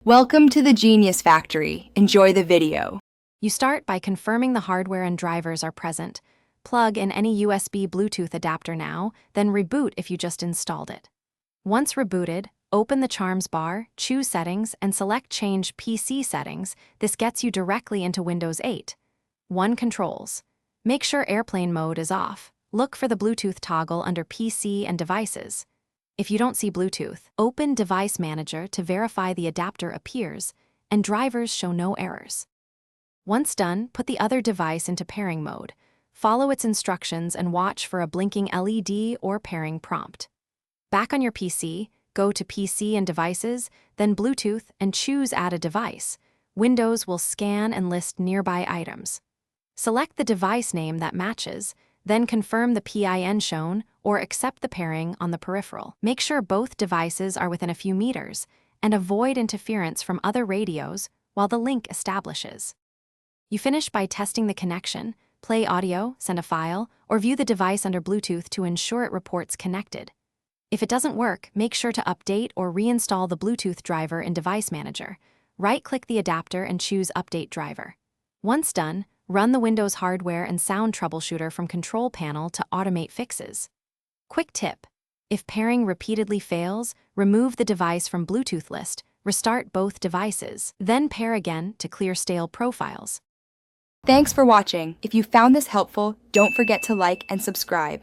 Welcome to the Genius Factory. Enjoy the video. You start by confirming the hardware and drivers are present. Plug in any USB Bluetooth adapter now, then reboot if you just installed it. Once rebooted, open the Charms bar, choose Settings, and select Change PC Settings. This gets you directly into Windows 8. 1. Controls. Make sure airplane mode is off. Look for the Bluetooth toggle under PC and Devices. If you don't see Bluetooth, open Device Manager to verify the adapter appears and drivers show no errors. Once done, put the other device into pairing mode. Follow its instructions and watch for a blinking LED or pairing prompt. Back on your PC, go to PC and Devices, then Bluetooth, and choose Add a Device. Windows will scan and list nearby items. Select the device name that matches, then confirm the PIN shown or accept the pairing on the peripheral. Make sure both devices are within a few meters and avoid interference from other radios while the link establishes. You finish by testing the connection, play audio, send a file, or view the device under Bluetooth to ensure it reports connected. If it doesn't work, make sure to update or reinstall the Bluetooth driver in Device Manager. Right-click the adapter and choose Update Driver. Once done, run the Windows hardware and sound troubleshooter from Control Panel to automate fixes. Quick tip: if pairing repeatedly fails, remove the device from Bluetooth list, restart both devices, then pair again to clear stale profiles. Thanks for watching. If you found this helpful, don't forget to like and subscribe.